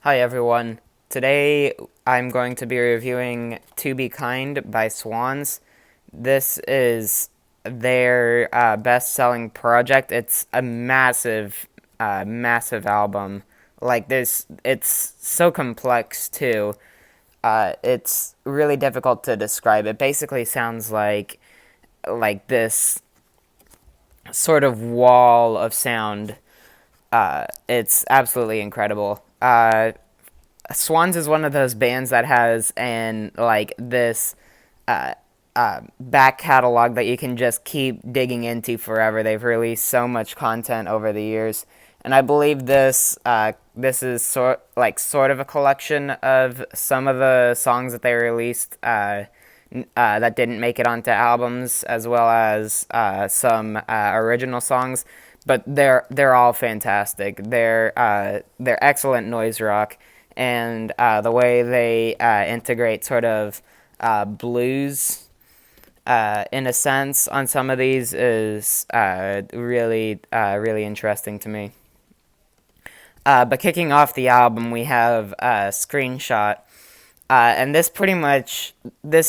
Hi everyone. Today I'm going to be reviewing To Be Kind by Swans. This is their best-selling project. It's a massive album. It's so complex too. It's really difficult to describe. It basically sounds like this sort of wall of sound. It's absolutely incredible. Swans is one of those bands that has this uh, back catalog that you can just keep digging into forever. They've released so much content over the years, and I believe this is sort of a collection of some of the songs that they released that didn't make it onto albums, as well as some original songs. But they're all fantastic. They're excellent noise rock, and the way they integrate sort of blues in a sense on some of these is really interesting to me. But kicking off the album, we have a screenshot, and this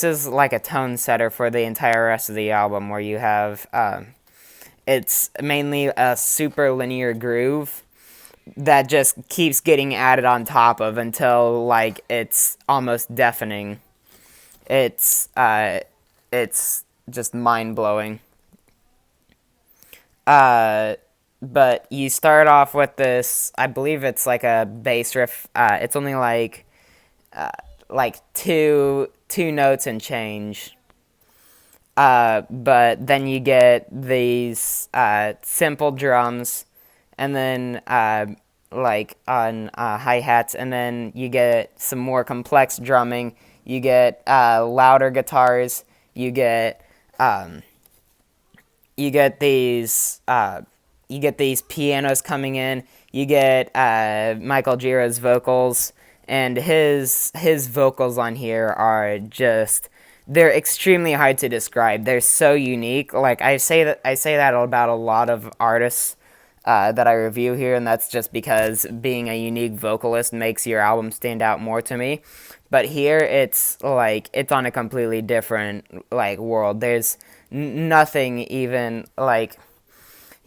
is like a tone setter for the entire rest of the album, where you have it's mainly a super linear groove that just keeps getting added on top of until it's almost deafening. It's uh, it's just mind blowing. Uh, but you start off with this. I believe it's like a bass riff. It's only uh, like two notes and change. But then you get these simple drums, and then on hi hats, and then you get some more complex drumming. You get louder guitars. You get um, you get these you get these pianos coming in. You get Michael Gira's vocals, and his vocals on here are just they're extremely hard to describe. They're so unique. Like I say that about a lot of artists that I review here, and that's just because being a unique vocalist makes your album stand out more to me. But here it's on a completely different world. There's nothing even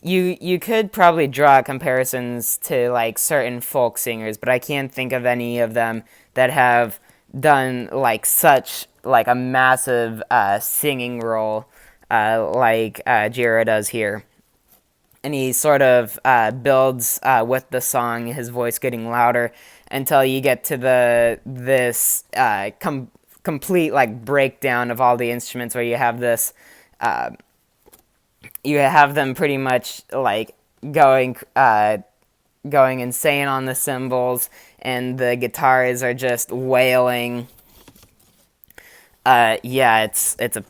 you could probably draw comparisons to certain folk singers, but I can't think of any of them that have done such a massive singing role Jira does here. And he sort of builds with the song, his voice getting louder until you get to this complete breakdown of all the instruments, where uh, you have them pretty much going going insane on the cymbals, and the guitars are just wailing. Yeah, it's a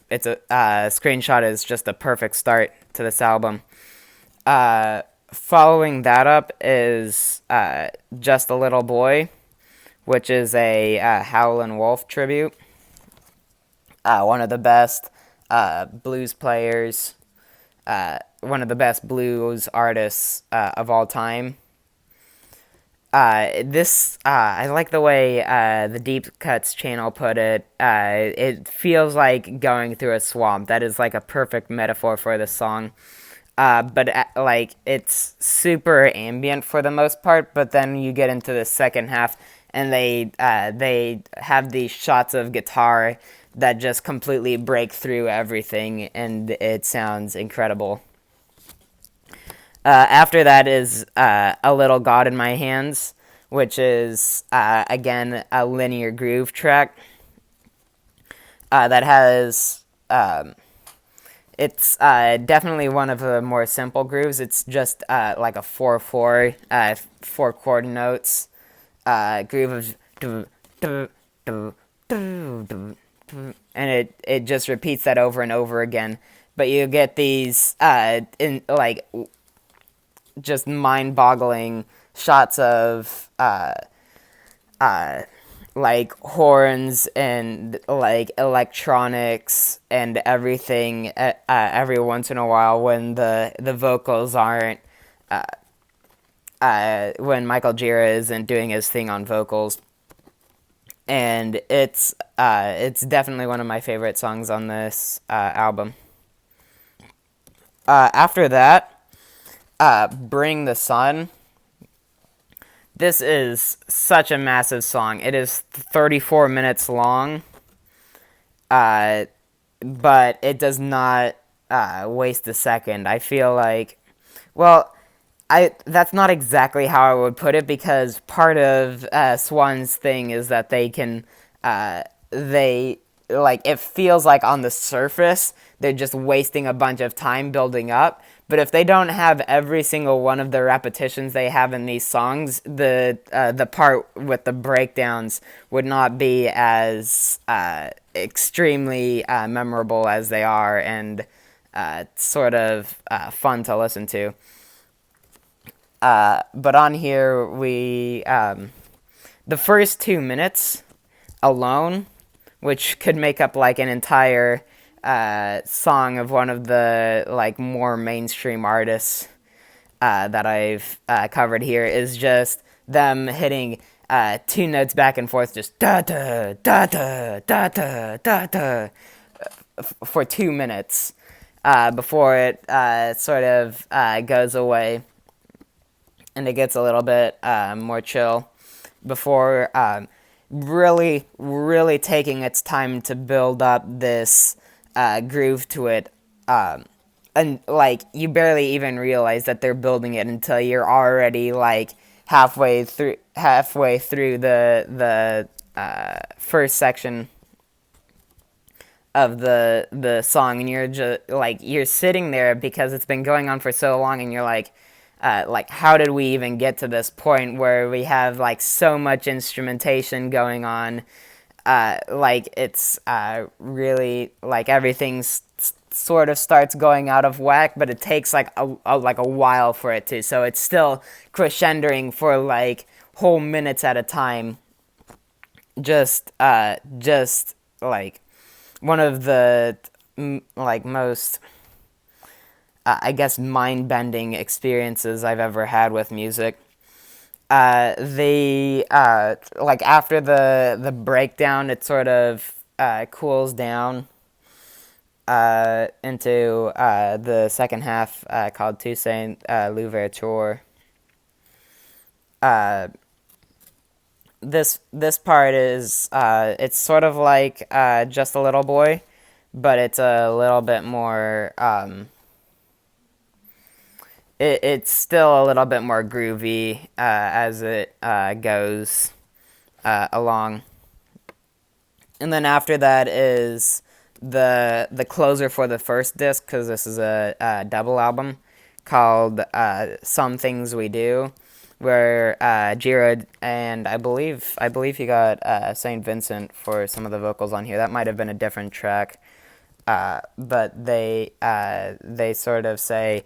screenshot is just a perfect start to this album. Following that up is Just a Little Boy, which is a Howlin' Wolf tribute. One of the best blues players, one of the best blues artists of all time. I like the way the Deep Cuts channel put it. It feels like going through a swamp. That is like a perfect metaphor for this song. But it's super ambient for the most part. But then you get into the second half, and they have these shots of guitar that just completely break through everything, and it sounds incredible. After that is A Little God in My Hands, which is, again, a linear groove track that has. It's definitely one of the more simple grooves. It's just like a 4/4, four chord notes groove of. And it just repeats that over and over again. But you get these just mind-boggling shots of horns and electronics and everything every once in a while, when the vocals aren't when Michael Gira isn't doing his thing on vocals, and it's definitely one of my favorite songs on this album. After that, Bring the Sun. This is such a massive song. It is 34 minutes long, uh, but it does not waste a second. I feel like, well, I that's not exactly how I would put it, because part of Swan's thing is that they like, it feels like on the surface they're just wasting a bunch of time building up. But if they don't have every single one of the repetitions they have in these songs, the part with the breakdowns would not be as extremely memorable as they are, and sort of fun to listen to. But on here, the first 2 minutes alone, which could make up like an entire song of one of the like more mainstream artists that I've covered here, is just them hitting two notes back and forth, just da da da da da da da da, for 2 minutes before it sort of goes away and it gets a little bit more chill, before really, really taking its time to build up this groove to it. And like, you barely even realize that they're building it until you're already like halfway through the first section of the song, and you're just like, you're sitting there because it's been going on for so long, and you're like, how did we even get to this point where we have like so much instrumentation going on? Like, it's really like everything's sort of starts going out of whack, but it takes like a while for it to. So it's still crescendoing for like whole minutes at a time. Just like one of the like most I guess mind-bending experiences I've ever had with music. The like, after the breakdown, it sort of cools down into the second half, called Toussaint Louverture. Uh, this part is it's sort of like Just a Little Boy, but it's a little bit more. It's still a little bit more groovy as it goes along. And then after that is the closer for the first disc, because this is a double album, called Some Things We Do, where Jira, and I believe he got St. Vincent for some of the vocals on here. That might have been a different track, but they sort of say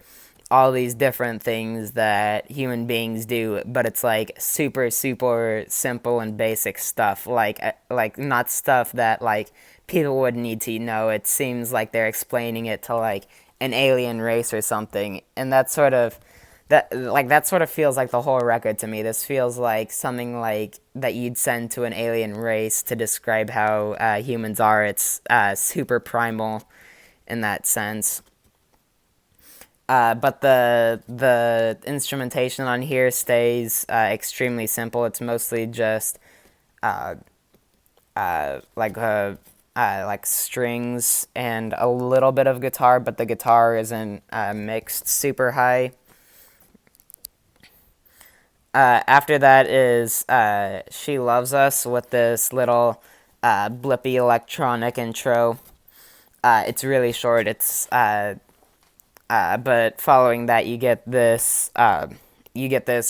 all these different things that human beings do, but it's like super, super simple and basic stuff, like not stuff that like people would need to know. It seems like they're explaining it to like an alien race or something, and that sort of feels like the whole record to me. This feels like something like that you'd send to an alien race to describe how humans are. It's super primal in that sense. But the instrumentation on here stays extremely simple. It's mostly just uh, like strings and a little bit of guitar, but the guitar isn't mixed super high. After that is She Loves Us, with this little blippy electronic intro. It's really short. But following that, you get this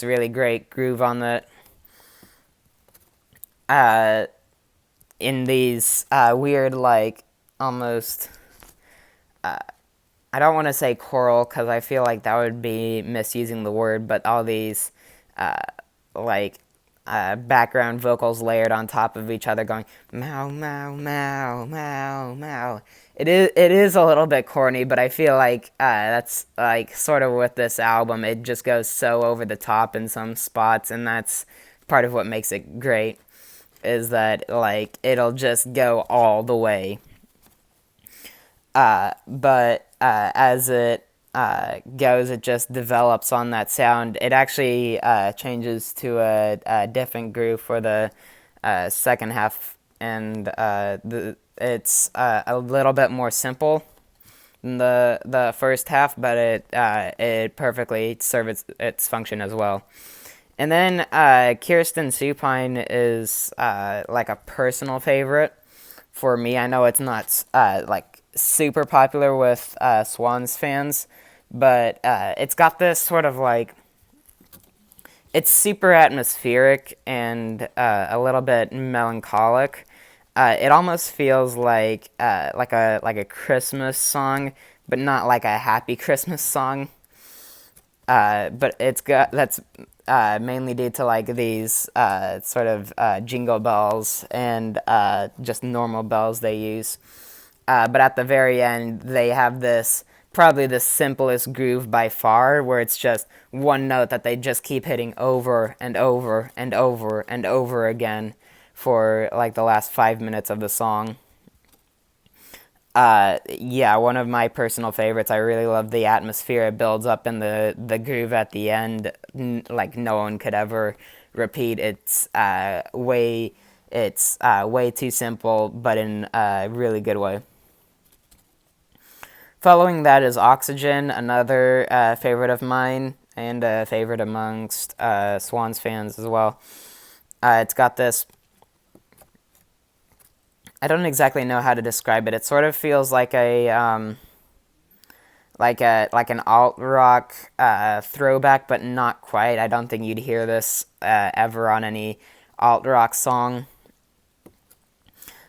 really great groove on the in these weird, like, almost I don't want to say choral, because I feel like that would be misusing the word, but all these like background vocals layered on top of each other going meow meow meow meow meow. It is a little bit corny, but I feel like that's like sort of with this album. It just goes so over the top in some spots, and that's part of what makes it great. Is that like it'll just go all the way. But as it goes, it just develops on that sound. It actually changes to a different groove for the second half, and it's a little bit more simple than the first half, but it perfectly serves its function as well. And then Kirsten Supine is like a personal favorite for me. I know it's not like super popular with Swans fans, but it's got this sort of like it's super atmospheric and a little bit melancholic. It almost feels like a Christmas song, but not like a happy Christmas song. But that's mainly due to like these sort of jingle bells and just normal bells they use. But at the very end, they have this probably the simplest groove by far, where it's just one note that they just keep hitting over and over and over and over again for like the last 5 minutes of the song. Yeah, one of my personal favorites. I really love the atmosphere it builds up in the groove at the end. Like no one could ever repeat. It's way too simple, but in a really good way. Following that is Oxygen, another favorite of mine and a favorite amongst Swans fans as well. It's got this. I don't exactly know how to describe it. It sort of feels like like an alt rock throwback, but not quite. I don't think you'd hear this ever on any alt rock song.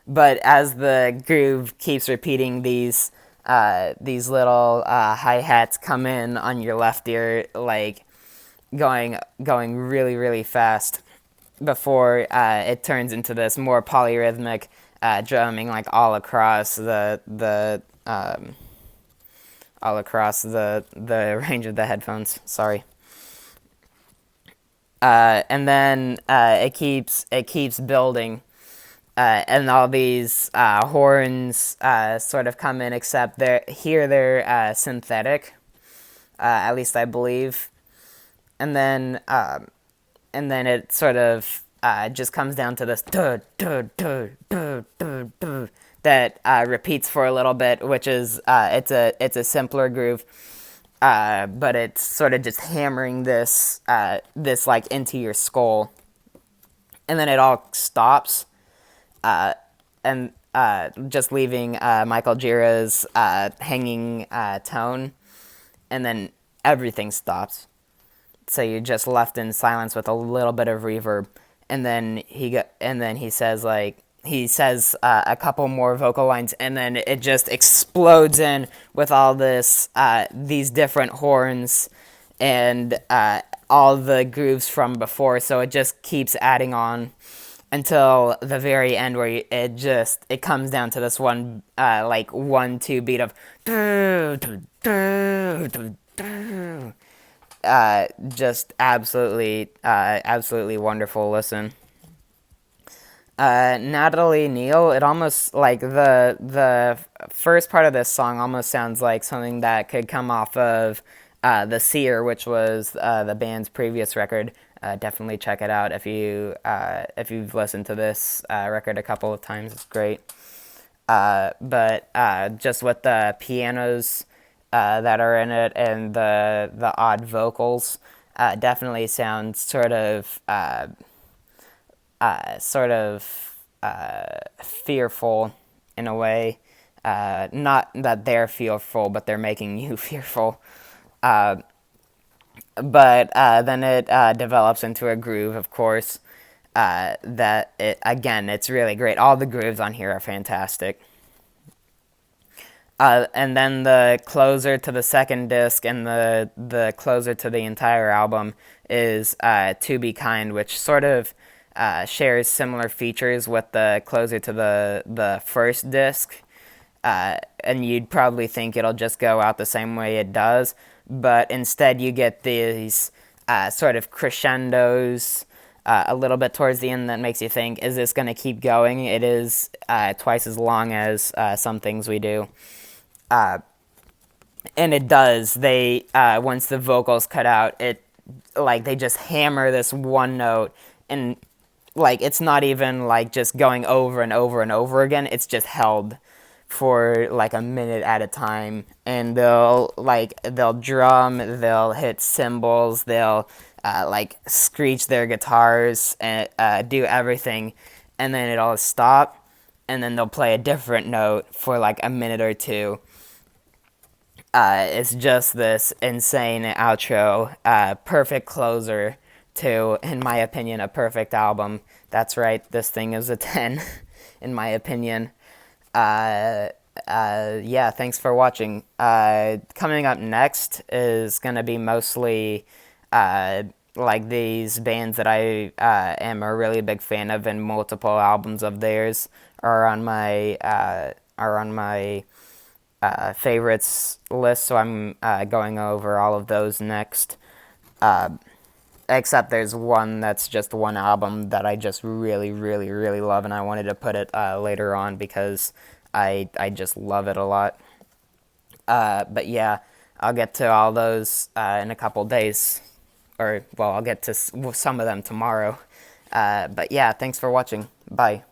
But as the groove keeps repeating, these little hi hats come in on your left ear, like going really really fast before it turns into this more polyrhythmic drumming, like all across the range of the headphones. Sorry. And then it keeps building, and all these horns sort of come in, except they're synthetic, at least I believe. And then it sort of just comes down to this duh, duh, duh, duh, duh, duh, that repeats for a little bit, which is it's a simpler groove, but it's sort of just hammering this like into your skull, and then it all stops, and just leaving Michael Gira's hanging tone, and then everything stops. So you're just left in silence with a little bit of reverb, and then he says a couple more vocal lines, and then it just explodes in with all these different horns and all the grooves from before. So it just keeps adding on until the very end, where it comes down to this one like 1-2 beat of just absolutely wonderful listen. Natalie Neal, it almost like the first part of this song almost sounds like something that could come off of The Seer, which was the band's previous record. Definitely check it out if you've listened to this record a couple of times. It's great. But just with the pianos that are in it and the odd vocals, definitely sounds sort of fearful in a way. Not that they're fearful, but they're making you fearful. But then it develops into a groove, of course. It's really great. All the grooves on here are fantastic. And then the closer to the second disc and the closer to the entire album is To Be Kind, which sort of shares similar features with the closer to the first disc, and you'd probably think it'll just go out the same way it does, but instead you get these sort of crescendos a little bit towards the end that makes you think, is this going to keep going? It is twice as long as some things we do. And it does. They once the vocals cut out, it like they just hammer this one note, and like it's not even like just going over and over and over again. It's just held for like a minute at a time, and they'll drum, they'll hit cymbals, they'll like screech their guitars and do everything, and then it'll stop, and then they'll play a different note for like a minute or two. It's just this insane outro, perfect closer to, in my opinion, a perfect album. That's right, this thing is a 10, in my opinion. Yeah, thanks for watching. Coming up next is going to be mostly like these bands that I am a really big fan of, and multiple albums of theirs are on my favorites list, so I'm going over all of those next. Except there's one that's just one album that I just really, really, really love, and I wanted to put it later on because I just love it a lot. But yeah, I'll get to all those in a couple days, or well, I'll get to some of them tomorrow. But yeah, thanks for watching. Bye.